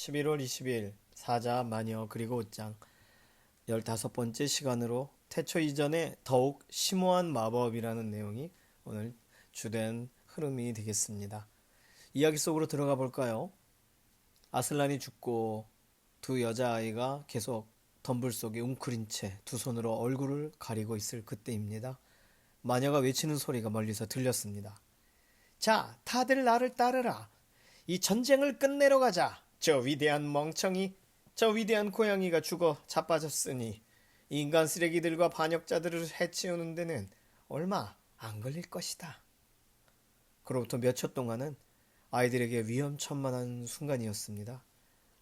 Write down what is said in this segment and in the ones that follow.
11월 20일 사자, 마녀 그리고 옷장 15번째 시간으로 태초 이전에 더욱 심오한 마법이라는 내용이 오늘 주된 흐름이 되겠습니다. 이야기 속으로 들어가 볼까요? 아슬란이 죽고 두 여자아이가 계속 덤불 속에 웅크린 채 두 손으로 얼굴을 가리고 있을 그때입니다. 마녀가 외치는 소리가 멀리서 들렸습니다. 자, 다들 나를 따르라. 이 전쟁을 끝내러 가자. 저 위대한 멍청이, 저 위대한 고양이가 죽어 자빠졌으니 인간 쓰레기들과 반역자들을 해치우는 데는 얼마 안 걸릴 것이다. 그로부터 몇 초 동안은 아이들에게 위험천만한 순간이었습니다.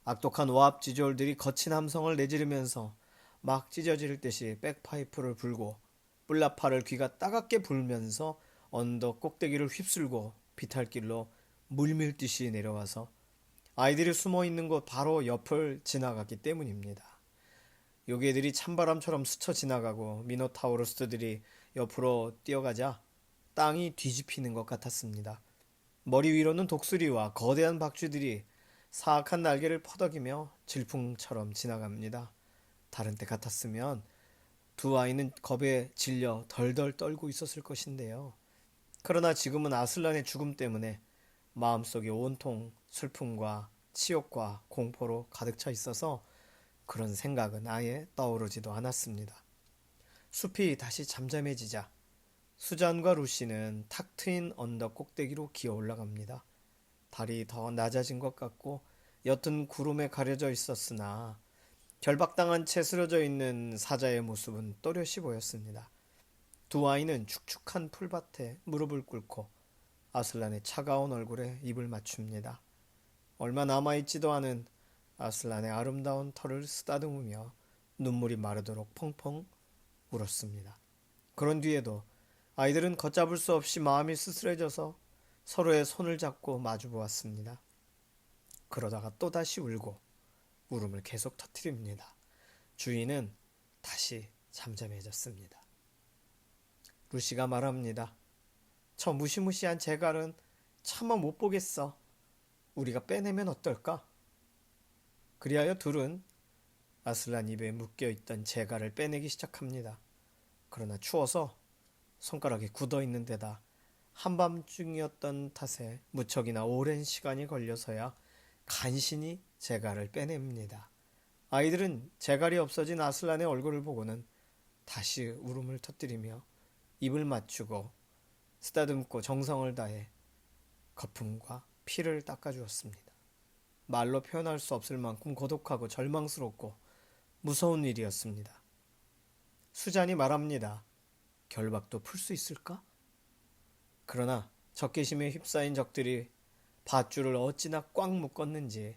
악독한 와합지졸들이 거친 함성을 내지르면서 막 찢어질 듯이 백파이프를 불고 뿔나파를 귀가 따갑게 불면서 언덕 꼭대기를 휩쓸고 비탈길로 물밀듯이 내려와서 아이들이 숨어있는 곳 바로 옆을 지나갔기 때문입니다. 요괴들이 찬바람처럼 스쳐 지나가고 미노타우루스들이 옆으로 뛰어가자 땅이 뒤집히는 것 같았습니다. 머리 위로는 독수리와 거대한 박쥐들이 사악한 날개를 퍼덕이며 질풍처럼 지나갑니다. 다른 때 같았으면 두 아이는 겁에 질려 덜덜 떨고 있었을 것인데요. 그러나 지금은 아슬란의 죽음 때문에 마음속이 온통 슬픔과 치욕과 공포로 가득 차 있어서 그런 생각은 아예 떠오르지도 않았습니다. 숲이 다시 잠잠해지자 수잔과 루시는 탁 트인 언덕 꼭대기로 기어 올라갑니다. 달이 더 낮아진 것 같고 옅은 구름에 가려져 있었으나 결박당한 채 쓰러져 있는 사자의 모습은 또렷이 보였습니다. 두 아이는 축축한 풀밭에 무릎을 꿇고 아슬란의 차가운 얼굴에 입을 맞춥니다. 얼마 남아있지도 않은 아슬란의 아름다운 털을 쓰다듬으며 눈물이 마르도록 펑펑 울었습니다. 그런 뒤에도 아이들은 걷잡을 수 없이 마음이 쓸쓸해져서 서로의 손을 잡고 마주 보았습니다. 그러다가 또다시 울고 울음을 계속 터뜨립니다. 주인은 다시 잠잠해졌습니다. 루시가 말합니다. 저 무시무시한 재갈은 차마 못 보겠어. 우리가 빼내면 어떨까? 그리하여 둘은 아슬란 입에 묶여있던 재갈을 빼내기 시작합니다. 그러나 추워서 손가락이 굳어있는 데다 한밤중이었던 탓에 무척이나 오랜 시간이 걸려서야 간신히 재갈을 빼냅니다. 아이들은 재갈이 없어진 아슬란의 얼굴을 보고는 다시 울음을 터뜨리며 입을 맞추고 쓰다듬고 정성을 다해 거품과 피를 닦아주었습니다. 말로 표현할 수 없을 만큼 고독하고 절망스럽고 무서운 일이었습니다. 수잔이 말합니다. 결박도 풀 수 있을까? 그러나 적개심에 휩싸인 적들이 밧줄을 어찌나 꽉 묶었는지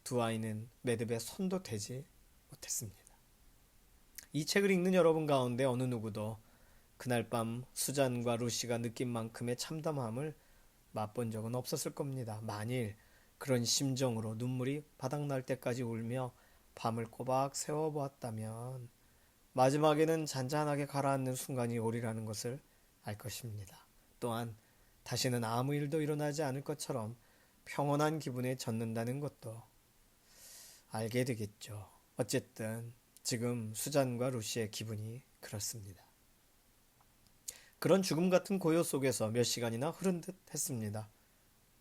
두 아이는 매듭에 손도 대지 못했습니다. 이 책을 읽는 여러분 가운데 어느 누구도 그날 밤 수잔과 루시가 느낀 만큼의 참담함을 맛본 적은 없었을 겁니다. 만일 그런 심정으로 눈물이 바닥날 때까지 울며 밤을 꼬박 세워보았다면 마지막에는 잔잔하게 가라앉는 순간이 오리라는 것을 알 것입니다. 또한 다시는 아무 일도 일어나지 않을 것처럼 평온한 기분에 젖는다는 것도 알게 되겠죠. 어쨌든 지금 수잔과 루시의 기분이 그렇습니다. 그런 죽음 같은 고요 속에서 몇 시간이나 흐른 듯 했습니다.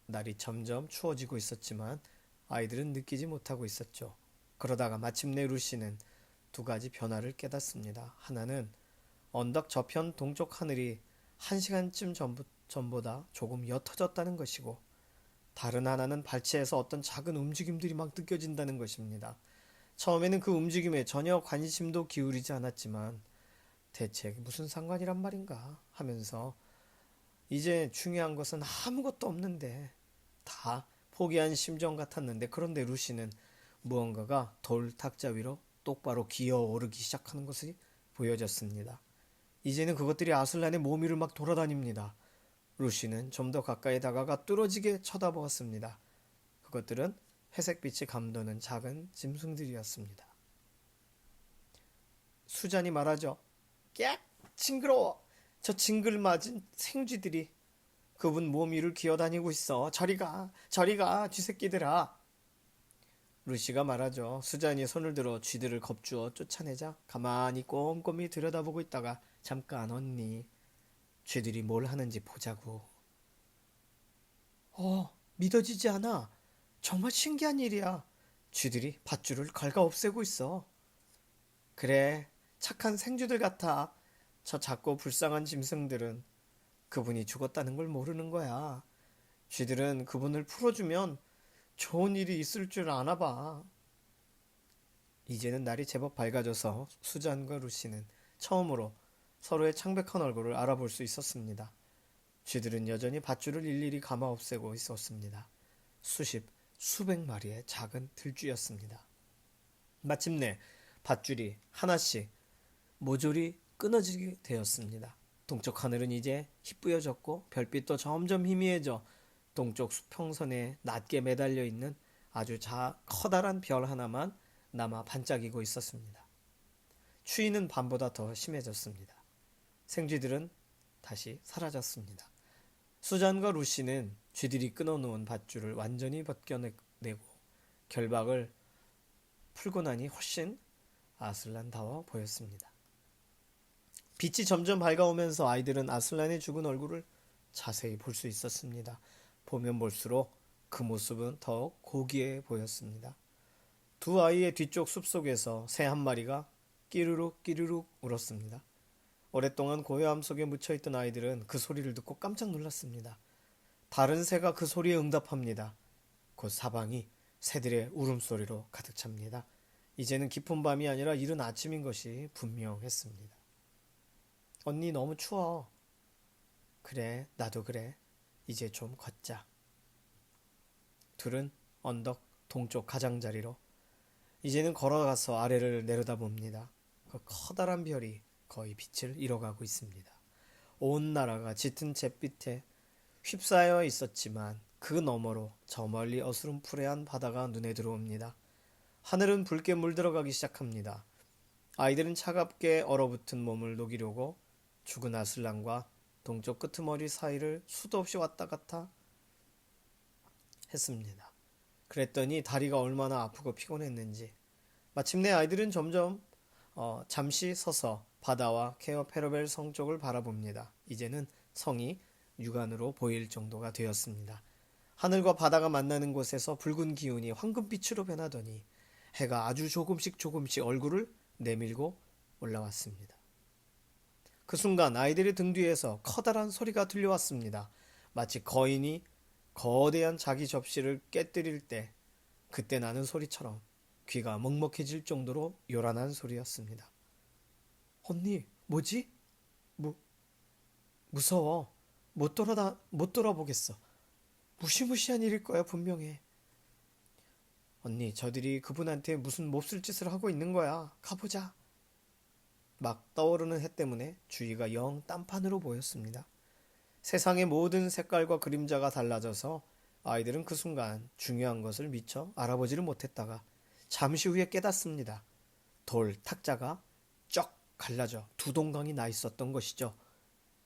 날이 점점 추워지고 있었지만 아이들은 느끼지 못하고 있었죠. 그러다가 마침내 루시는 두 가지 변화를 깨닫습니다. 하나는 언덕 저편 동쪽 하늘이 1시간쯤 전보다 조금 옅어졌다는 것이고 다른 하나는 발치에서 어떤 작은 움직임들이 막 느껴진다는 것입니다. 처음에는 그 움직임에 전혀 관심도 기울이지 않았지만 대체 무슨 상관이란 말인가 하면서 이제 중요한 것은 아무것도 없는데 다 포기한 심정 같았는데 그런데 루시는 무언가가 돌 탁자 위로 똑바로 기어오르기 시작하는 것이 보여졌습니다. 이제는 그것들이 아슬란의 몸 위를 막 돌아다닙니다. 루시는 좀 더 가까이 다가가 뚫어지게 쳐다보았습니다. 그것들은 회색빛이 감도는 작은 짐승들이었습니다. 수잔이 말하죠. 깍! 징그러워! 저 징글맞은 생쥐들이 그분 몸 위를 기어다니고 있어. 저리 가! 쥐새끼들아! 루시가 말하죠. 수잔이 손을 들어 쥐들을 겁주어 쫓아내자 가만히 꼼꼼히 들여다보고 있다가 잠깐 언니, 쥐들이 뭘 하는지 보자고. 믿어지지 않아. 정말 신기한 일이야. 쥐들이 밧줄을 갉아 없애고 있어. 그래, 착한 생쥐들 같아. 저 작고 불쌍한 짐승들은 그분이 죽었다는 걸 모르는 거야. 쥐들은 그분을 풀어주면 좋은 일이 있을 줄 아나 봐. 이제는 날이 제법 밝아져서 수잔과 루시는 처음으로 서로의 창백한 얼굴을 알아볼 수 있었습니다. 쥐들은 여전히 밧줄을 일일이 감아 없애고 있었습니다. 수십, 수백 마리의 작은 들쥐였습니다. 마침내 밧줄이 하나씩 모조리 끊어지게 되었습니다. 동쪽 하늘은 이제 희뿌여졌고 별빛도 점점 희미해져 동쪽 수평선에 낮게 매달려 있는 아주 커다란 별 하나만 남아 반짝이고 있었습니다. 추위는 밤보다 더 심해졌습니다. 생쥐들은 다시 사라졌습니다. 수잔과 루시는 쥐들이 끊어놓은 밧줄을 완전히 벗겨내고 결박을 풀고 나니 훨씬 아슬란다워 보였습니다. 빛이 점점 밝아오면서 아이들은 아슬란의 죽은 얼굴을 자세히 볼 수 있었습니다. 보면 볼수록 그 모습은 더욱 고귀해 보였습니다. 두 아이의 뒤쪽 숲속에서 새 한 마리가 끼르륵 끼르륵 울었습니다. 오랫동안 고요함 속에 묻혀있던 아이들은 그 소리를 듣고 깜짝 놀랐습니다. 다른 새가 그 소리에 응답합니다. 곧 사방이 새들의 울음소리로 가득 찹니다. 이제는 깊은 밤이 아니라 이른 아침인 것이 분명했습니다. 언니 너무 추워. 그래, 나도 그래. 이제 좀 걷자. 둘은 언덕 동쪽 가장자리로 이제는 걸어가서 아래를 내려다봅니다. 그 커다란 별이 거의 빛을 잃어가고 있습니다. 온 나라가 짙은 잿빛에 휩싸여 있었지만 그 너머로 저 멀리 어스름푸레한 바다가 눈에 들어옵니다. 하늘은 붉게 물들어가기 시작합니다. 아이들은 차갑게 얼어붙은 몸을 녹이려고 죽은 아슬란과 동쪽 끄트머리 사이를 수도 없이 왔다 갔다 했습니다. 그랬더니 다리가 얼마나 아프고 피곤했는지 마침내 아이들은 잠시 서서 바다와 케어 페러벨 성 쪽을 바라봅니다. 이제는 성이 육안으로 보일 정도가 되었습니다. 하늘과 바다가 만나는 곳에서 붉은 기운이 황금빛으로 변하더니 해가 아주 조금씩 얼굴을 내밀고 올라왔습니다. 그 순간 아이들의 등 뒤에서 커다란 소리가 들려왔습니다. 마치 거인이 거대한 자기 접시를 깨뜨릴 때 그때 나는 소리처럼 귀가 먹먹해질 정도로 요란한 소리였습니다. 언니, 뭐지? 무서워. 못 돌아보겠어. 무시무시한 일일 거야, 분명해. 언니, 저들이 그분한테 무슨 몹쓸 짓을 하고 있는 거야. 가보자. 막 떠오르는 해 때문에 주위가 영 딴판으로 보였습니다. 세상의 모든 색깔과 그림자가 달라져서 아이들은 그 순간 중요한 것을 미처 알아보지를 못했다가 잠시 후에 깨닫습니다. 돌 탁자가 쩍 갈라져 두 동강이 나 있었던 것이죠.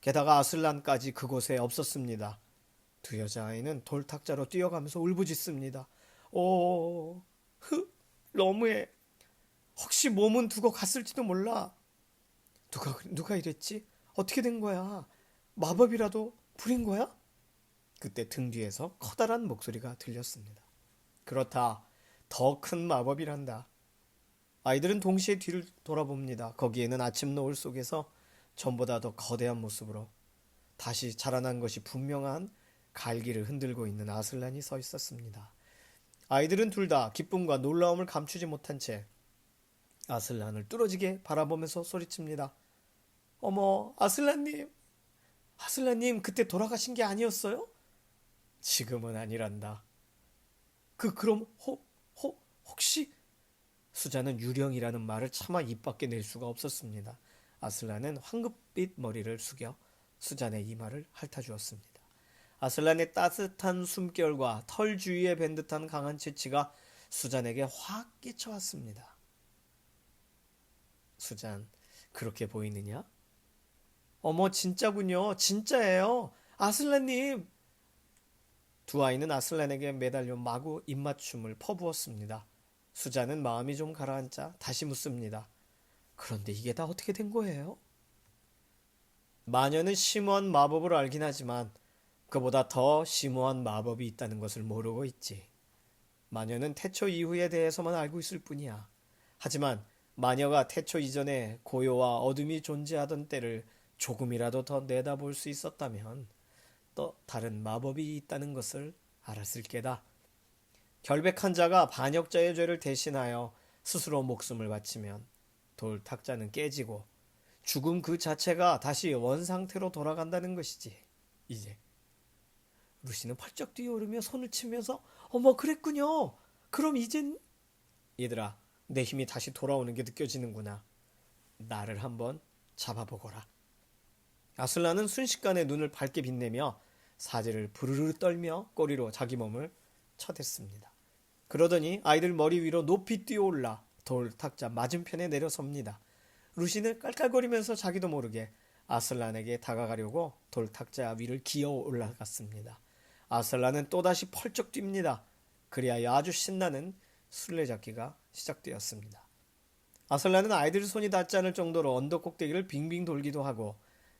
게다가 아슬란까지 그곳에 없었습니다. 두 여자아이는 돌 탁자로 뛰어가면서 울부짖습니다. 너무해. 혹시 몸은 두고 갔을지도 몰라. 누가 이랬지? 어떻게 된 거야? 마법이라도 부린 거야? 그때 등 뒤에서 커다란 목소리가 들렸습니다. 그렇다. 더 큰 마법이란다. 아이들은 동시에 뒤를 돌아봅니다. 거기에는 아침 노을 속에서 전보다 더 거대한 모습으로 다시 자라난 것이 분명한 갈기를 흔들고 있는 아슬란이 서 있었습니다. 아이들은 둘 다 기쁨과 놀라움을 감추지 못한 채 아슬란을 뚫어지게 바라보면서 소리칩니다. 어머, 아슬란님! 아슬란님, 그때 돌아가신 게 아니었어요? 지금은 아니란다. 그럼 혹시? 수자는 유령이라는 말을 차마 입 밖에 낼 수가 없었습니다. 아슬란은 황급빛 머리를 숙여 수잔의 이마를 핥아주었습니다. 아슬란의 따뜻한 숨결과 털 주위에 밴 듯한 강한 채취가 수잔에게 확 끼쳐왔습니다. 수잔, 그렇게 보이느냐? 어머, 진짜군요. 진짜예요. 아슬란님! 두 아이는 아슬란에게 매달려 마구 입맞춤을 퍼부었습니다. 수자는 마음이 좀 가라앉자 다시 묻습니다. 그런데 이게 다 어떻게 된 거예요? 마녀는 심오한 마법을 알긴 하지만 그보다 더 심오한 마법이 있다는 것을 모르고 있지. 마녀는 태초 이후에 대해서만 알고 있을 뿐이야. 하지만 마녀가 태초 이전에 고요와 어둠이 존재하던 때를 조금이라도 더 내다볼 수 있었다면 또 다른 마법이 있다는 것을 알았을 게다. 결백한 자가 반역자의 죄를 대신하여 스스로 목숨을 바치면 돌 탁자는 깨지고 죽음 그 자체가 다시 원상태로 돌아간다는 것이지. 이제 루시는 펄쩍 뛰어오르며 손을 치면서 어머 그랬군요. 그럼 이젠 얘들아 내 힘이 다시 돌아오는 게 느껴지는구나. 나를 한번 잡아보거라. 아슬란은 순식간에 눈을 밝게 빛내며 사지를 부르르 떨며 꼬리로 자기 몸을 쳐댔습니다. 그러더니 아이들 머리 위로 높이 뛰어올라 돌 탁자 맞은편에 내려섭니다. 루시는 깔깔거리면서 자기도 모르게 아슬란에게 다가가려고 돌 탁자 위를 기어 올라갔습니다. 아슬란은 또다시 펄쩍 뜁니다. 그리하여 아주 신나는 술래잡기가 시작되었습니다. 아슬란은 아이들 손이 닿지 않을 정도로 언덕 꼭대기를 빙빙 돌기도 하고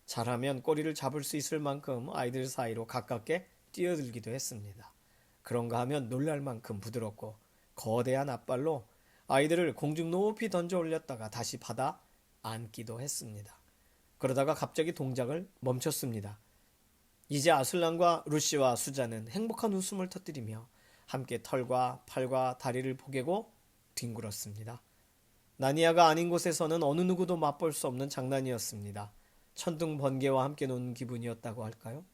잘하면 꼬리를 잡을 수 있을 만큼 아이들 사이로 가깝게 뛰어들기도 했습니다. 그런가 하면 놀랄 만큼 부드럽고 거대한 앞발로 아이들을 공중 높이 던져 올렸다가 다시 받아 안기도 했습니다. 그러다가 갑자기 동작을 멈췄습니다. 이제 아슬란과 루시와 수자는 행복한 웃음을 터뜨리며 함께 털과 팔과 다리를 포개고 뒹굴었습니다. 나니아가 아닌 곳에서는 어느 누구도 맛볼 수 없는 장난이었습니다. 천둥 번개와 함께 노는 기분이었다고 할까요?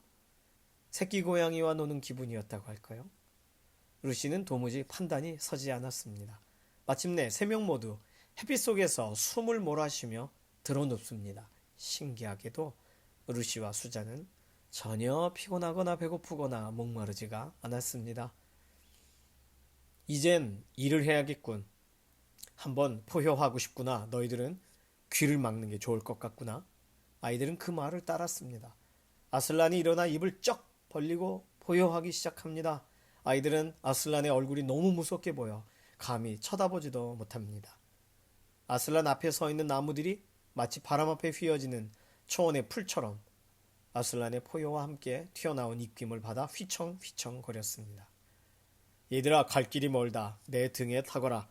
새끼 고양이와 노는 기분이었다고 할까요? 루시는 도무지 판단이 서지 않았습니다. 마침내 세 명 모두 햇빛 속에서 숨을 몰아쉬며 드러눕습니다. 신기하게도 루시와 수자는 전혀 피곤하거나 배고프거나 목마르지가 않았습니다. 이젠 일을 해야겠군. 한번 포효하고 싶구나. 너희들은 귀를 막는 게 좋을 것 같구나. 아이들은 그 말을 따랐습니다. 아슬란이 일어나 입을 쩍 벌리고 포효하기 시작합니다. 아이들은 아슬란의 얼굴이 너무 무섭게 보여 감히 쳐다보지도 못합니다. 아슬란 앞에 서 있는 나무들이 마치 바람 앞에 휘어지는 초원의 풀처럼 아슬란의 포효와 함께 튀어나온 입김을 받아 휘청휘청 거렸습니다. 얘들아 갈 길이 멀다. 내 등에 타거라.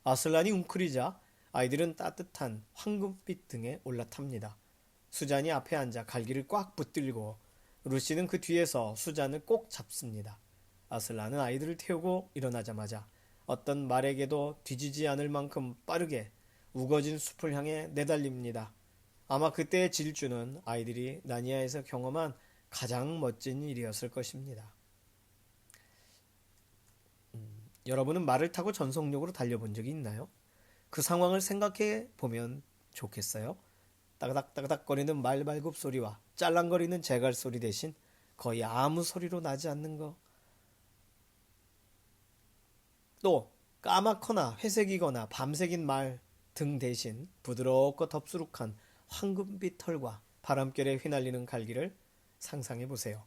아슬란이 웅크리자 아이들은 따뜻한 황금빛 등에 올라탑니다. 수잔이 앞에 앉아 갈기를 꽉 붙들고 루시는 그 뒤에서 수잔을 꼭 잡습니다. 아슬란은 아이들을 태우고 일어나자마자 어떤 말에게도 뒤지지 않을 만큼 빠르게 우거진 숲을 향해 내달립니다. 아마 그때의 질주는 아이들이 나니아에서 경험한 가장 멋진 일이었을 것입니다. 여러분은 말을 타고 전속력으로 달려본 적이 있나요? 그 상황을 생각해 보면 좋겠어요. 따그닥따그닥거리는 말발굽 소리와 짤랑거리는 제갈 소리 대신 거의 아무 소리로 나지 않는 거. 또 까맣거나 회색이거나 밤색인 말 등 대신 부드럽고 덥수룩한 황금빛 털과 바람결에 휘날리는 갈기를 상상해 보세요.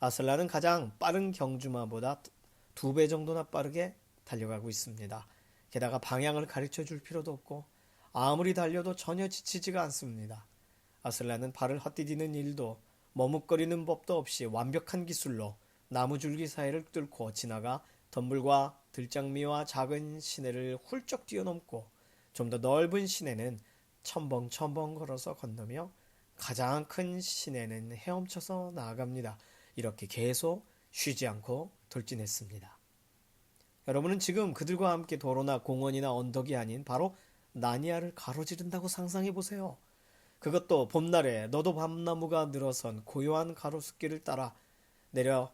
아슬란은 가장 빠른 경주마보다 2배 정도나 빠르게 달려가고 있습니다. 게다가 방향을 가르쳐 줄 필요도 없고 아무리 달려도 전혀 지치지가 않습니다. 아슬란은 발을 헛디디는 일도 머뭇거리는 법도 없이 완벽한 기술로 나무줄기 사이를 뚫고 지나가 덤불과 들장미와 작은 시내를 훌쩍 뛰어넘고 좀 더 넓은 시내는 첨벙첨벙 걸어서 건너며 가장 큰 시내는 헤엄쳐서 나아갑니다. 이렇게 계속 쉬지 않고 돌진했습니다. 여러분은 지금 그들과 함께 도로나 공원이나 언덕이 아닌 바로 나니아를 가로지른다고 상상해 보세요. 그것도 봄날에 너도 밤나무가 늘어선 고요한 가로수길을 따라 내려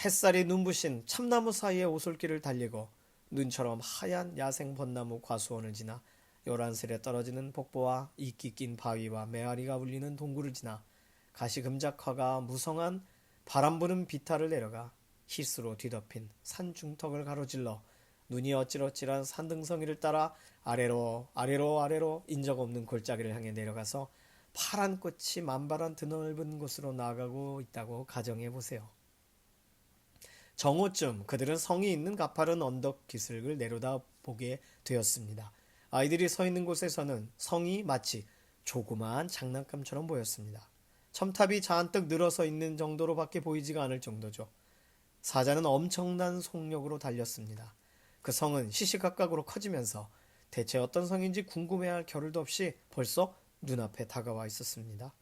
햇살이 눈부신 참나무 사이의 오솔길을 달리고 눈처럼 하얀 야생 벚나무 과수원을 지나 요란스레 떨어지는 폭포와 이끼 낀 바위와 메아리가 울리는 동굴을 지나 가시금작화가 무성한 바람 부는 비탈을 내려가 희수로 뒤덮인 산 중턱을 가로질러 눈이 어찌러찌란 산등성이를 따라 아래로 아래로 아래로 인적 없는 골짜기를 향해 내려가서 파란 꽃이 만발한 드넓은 곳으로 나아가고 있다고 가정해 보세요. 정오쯤 그들은 성이 있는 가파른 언덕 기슭을 내려다보게 되었습니다. 아이들이 서 있는 곳에서는 성이 마치 조그마한 장난감처럼 보였습니다. 첨탑이 잔뜩 늘어서 있는 정도로밖에 보이지가 않을 정도죠. 사자는 엄청난 속력으로 달렸습니다. 그 성은 시시각각으로 커지면서 대체 어떤 성인지 궁금해할 겨를도 없이 벌써 눈앞에 다가와 있었습니다.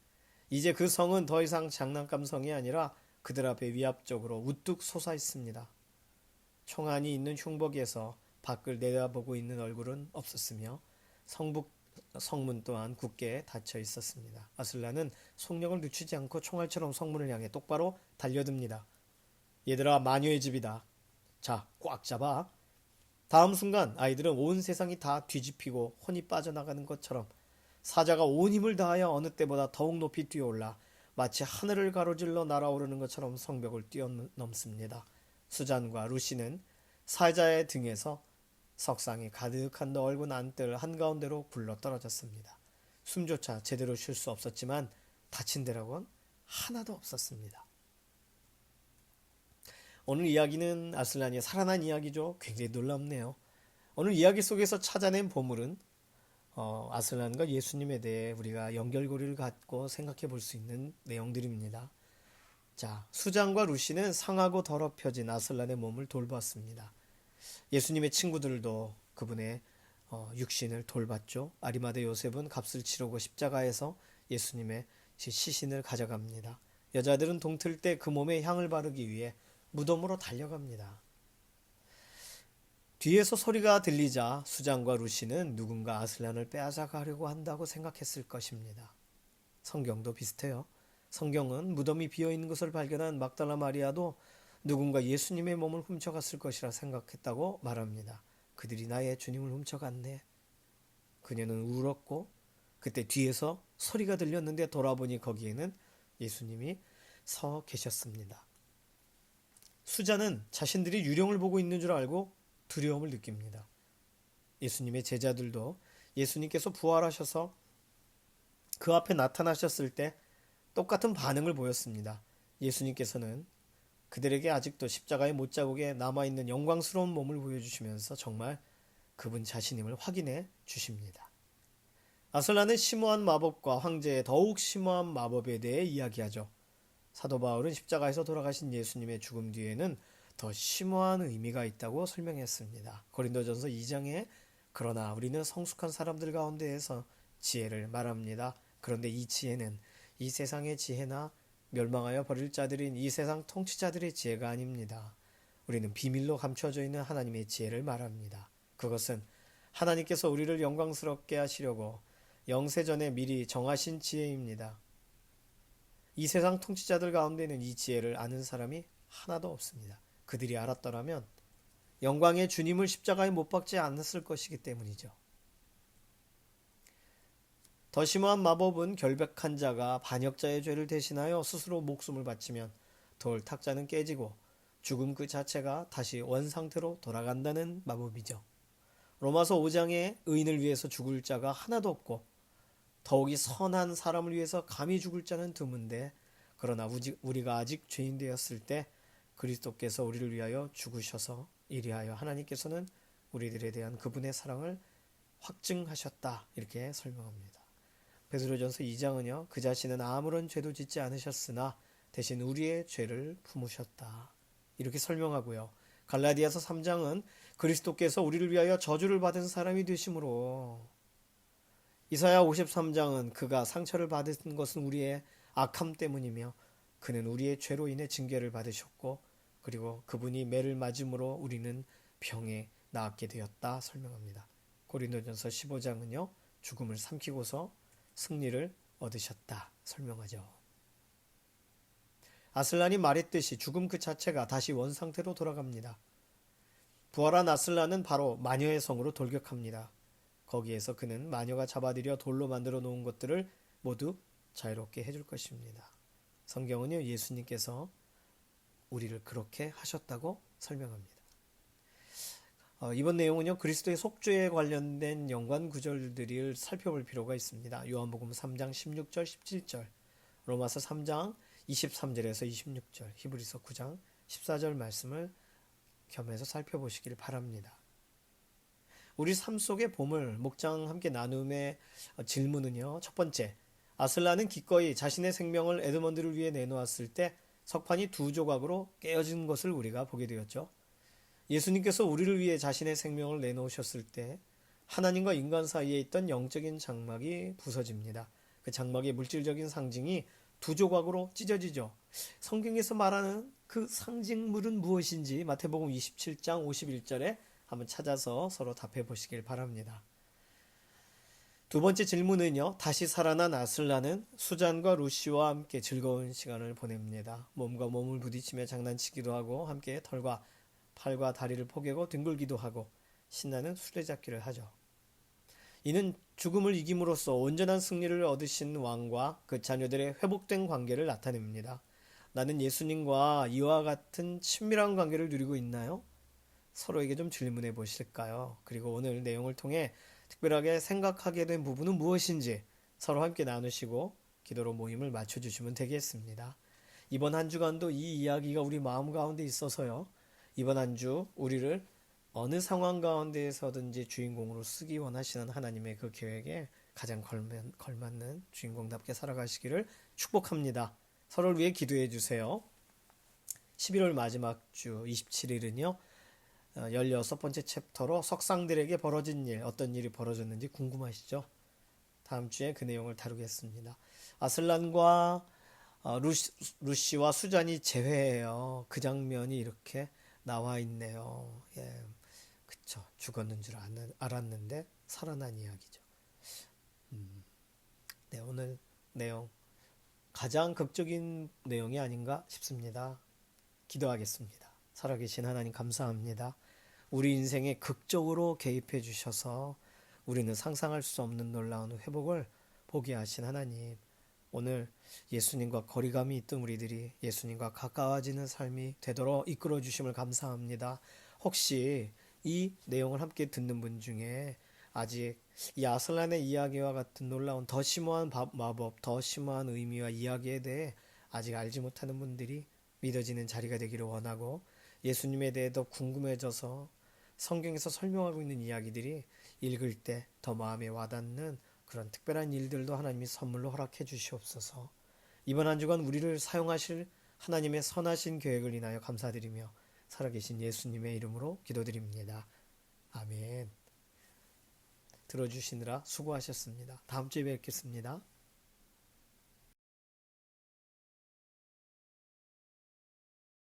이제 그 성은 더 이상 장난감 성이 아니라 그들 앞에 위압적으로 우뚝 솟아 있습니다. 총안이 있는 흉벅이에서 밖을 내다보고 있는 얼굴은 없었으며 성문 또한 굳게 닫혀 있었습니다. 아슬란은 속력을 늦추지 않고 총알처럼 성문을 향해 똑바로 달려듭니다. 얘들아, 마녀의 집이다. 자, 꽉 잡아. 다음 순간 아이들은 온 세상이 다 뒤집히고 혼이 빠져나가는 것처럼 사자가 온 힘을 다하여 어느 때보다 더욱 높이 뛰어올라 마치 하늘을 가로질러 날아오르는 것처럼 성벽을 뛰어넘습니다. 수잔과 루시는 사자의 등에서 석상이 가득한 넓은 안뜰 한가운데로 굴러 떨어졌습니다. 숨조차 제대로 쉴 수 없었지만 다친 데라곤 하나도 없었습니다. 오늘 이야기는 아슬란이 살아난 이야기죠. 굉장히 놀랍네요. 오늘 이야기 속에서 찾아낸 보물은 아슬란과 예수님에 대해 우리가 연결고리를 갖고 생각해 볼 수 있는 내용들입니다. 자, 수장과 루시는 상하고 더럽혀진 아슬란의 몸을 돌봤습니다. 예수님의 친구들도 그분의 육신을 돌봤죠. 아리마대 요셉은 값을 치르고 십자가에서 예수님의 시신을 가져갑니다. 여자들은 동틀 때 그 몸에 향을 바르기 위해 무덤으로 달려갑니다. 뒤에서 소리가 들리자 수장과 루시는 누군가 아슬란을 빼앗아가려고 한다고 생각했을 것입니다. 성경도 비슷해요. 성경은 무덤이 비어있는 것을 발견한 막달라 마리아도 누군가 예수님의 몸을 훔쳐갔을 것이라 생각했다고 말합니다. 그들이 나의 주님을 훔쳐갔네. 그녀는 울었고 그때 뒤에서 소리가 들렸는데 돌아보니 거기에는 예수님이 서 계셨습니다. 수자는 자신들이 유령을 보고 있는 줄 알고 두려움을 느낍니다. 예수님의 제자들도 예수님께서 부활하셔서 그 앞에 나타나셨을 때 똑같은 반응을 보였습니다. 예수님께서는 그들에게 아직도 십자가의 못자국에 남아있는 영광스러운 몸을 보여주시면서 정말 그분 자신임을 확인해 주십니다. 아슬란은 심오한 마법과 황제의 더욱 심오한 마법에 대해 이야기하죠. 사도 바울은 십자가에서 돌아가신 예수님의 죽음 뒤에는 더 심오한 의미가 있다고 설명했습니다. 고린도전서 2장에 그러나 우리는 성숙한 사람들 가운데에서 지혜를 말합니다. 그런데 이 지혜는 이 세상의 지혜나 멸망하여 버릴 자들인 이 세상 통치자들의 지혜가 아닙니다. 우리는 비밀로 감춰져 있는 하나님의 지혜를 말합니다. 그것은 하나님께서 우리를 영광스럽게 하시려고 영세전에 미리 정하신 지혜입니다. 이 세상 통치자들 가운데는 이 지혜를 아는 사람이 하나도 없습니다. 그들이 알았더라면 영광의 주님을 십자가에 못 박지 않았을 것이기 때문이죠. 더 심한 마법은 결백한 자가 반역자의 죄를 대신하여 스스로 목숨을 바치면 돌 탁자는 깨지고 죽음 그 자체가 다시 원상태로 돌아간다는 마법이죠. 로마서 5장에 의인을 위해서 죽을 자가 하나도 없고 더욱이 선한 사람을 위해서 감히 죽을 자는 드문데 그러나 우리가 아직 죄인 되었을 때 그리스도께서 우리를 위하여 죽으셔서 이리하여 하나님께서는 우리들에 대한 그분의 사랑을 확증하셨다. 이렇게 설명합니다. 베드로전서 2장은요. 그 자신은 아무런 죄도 짓지 않으셨으나 대신 우리의 죄를 품으셨다. 이렇게 설명하고요. 갈라디아서 3장은 그리스도께서 우리를 위하여 저주를 받은 사람이 되심으로 이사야 53장은 그가 상처를 받은 것은 우리의 악함 때문이며 그는 우리의 죄로 인해 징계를 받으셨고 그리고 그분이 매를 맞음으로 우리는 병에 나았게 되었다 설명합니다. 고린도전서 15장은요. 죽음을 삼키고서 승리를 얻으셨다 설명하죠. 아슬란이 말했듯이 죽음 그 자체가 다시 원상태로 돌아갑니다. 부활한 아슬란은 바로 마녀의 성으로 돌격합니다. 거기에서 그는 마녀가 잡아들여 돌로 만들어 놓은 것들을 모두 자유롭게 해줄 것입니다. 성경은요, 예수님께서 우리를 그렇게 하셨다고 설명합니다. 이번 내용은요, 그리스도의 속죄에 관련된 연관 구절들을 살펴볼 필요가 있습니다. 요한복음 3장 16절, 17절, 로마서 3장 23절에서 26절, 히브리서 9장 14절 말씀을 겸해서 살펴보시길 바랍니다. 우리 삶 속의 보물, 목장 함께 나눔의 질문은요. 첫 번째, 아슬란은 기꺼이 자신의 생명을 에드먼드를 위해 내놓았을 때 석판이 두 조각으로 깨어진 것을 우리가 보게 되었죠. 예수님께서 우리를 위해 자신의 생명을 내놓으셨을 때 하나님과 인간 사이에 있던 영적인 장막이 부서집니다. 그 장막의 물질적인 상징이 두 조각으로 찢어지죠. 성경에서 말하는 그 상징물은 무엇인지 마태복음 27장 51절에 한번 찾아서 서로 답해 보시길 바랍니다. 두 번째 질문은요. 다시 살아난 아슬란은 수잔과 루시와 함께 즐거운 시간을 보냅니다. 몸과 몸을 부딪히며 장난치기도 하고 함께 털과 팔과 다리를 포개고 뒹굴기도 하고 신나는 수레잡기를 하죠. 이는 죽음을 이김으로써 온전한 승리를 얻으신 왕과 그 자녀들의 회복된 관계를 나타냅니다. 나는 예수님과 이와 같은 친밀한 관계를 누리고 있나요? 서로에게 좀 질문해 보실까요? 그리고 오늘 내용을 통해 특별하게 생각하게 된 부분은 무엇인지 서로 함께 나누시고 기도로 모임을 맞춰주시면 되겠습니다. 이번 한 주간도 이 이야기가 우리 마음 가운데 있어서요. 이번 한 주 우리를 어느 상황 가운데에서든지 주인공으로 쓰기 원하시는 하나님의 그 계획에 가장 걸맞는 주인공답게 살아가시기를 축복합니다. 서로를 위해 기도해 주세요. 11월 마지막 주 27일은요. 16번째 챕터로 석상들에게 벌어진 일, 어떤 일이 벌어졌는지 궁금하시죠? 다음 주에 그 내용을 다루겠습니다. 아슬란과 루시와 수잔이 재회해요. 그 장면이 이렇게 나와 있네요. 예, 그쵸. 죽었는 줄 알았는데 살아난 이야기죠. 네, 오늘 내용 가장 극적인 내용이 아닌가 싶습니다. 기도하겠습니다. 살아계신 하나님 감사합니다. 우리 인생에 극적으로 개입해 주셔서 우리는 상상할 수 없는 놀라운 회복을 보게 하신 하나님. 오늘 예수님과 거리감이 있던 우리들이 예수님과 가까워지는 삶이 되도록 이끌어 주심을 감사합니다. 혹시 이 내용을 함께 듣는 분 중에 아직 이 아슬란의 이야기와 같은 놀라운 더 심오한 마법, 더 심오한 의미와 이야기에 대해 아직 알지 못하는 분들이 믿어지는 자리가 되기를 원하고 예수님에 대해 더 궁금해져서 성경에서 설명하고 있는 이야기들이 읽을 때 더 마음에 와닿는 그런 특별한 일들도 하나님이 선물로 허락해 주시옵소서. 이번 한 주간 우리를 사용하실 하나님의 선하신 계획을 인하여 감사드리며 살아계신 예수님의 이름으로 기도드립니다. 아멘. 들어주시느라 수고하셨습니다. 다음 주에 뵙겠습니다.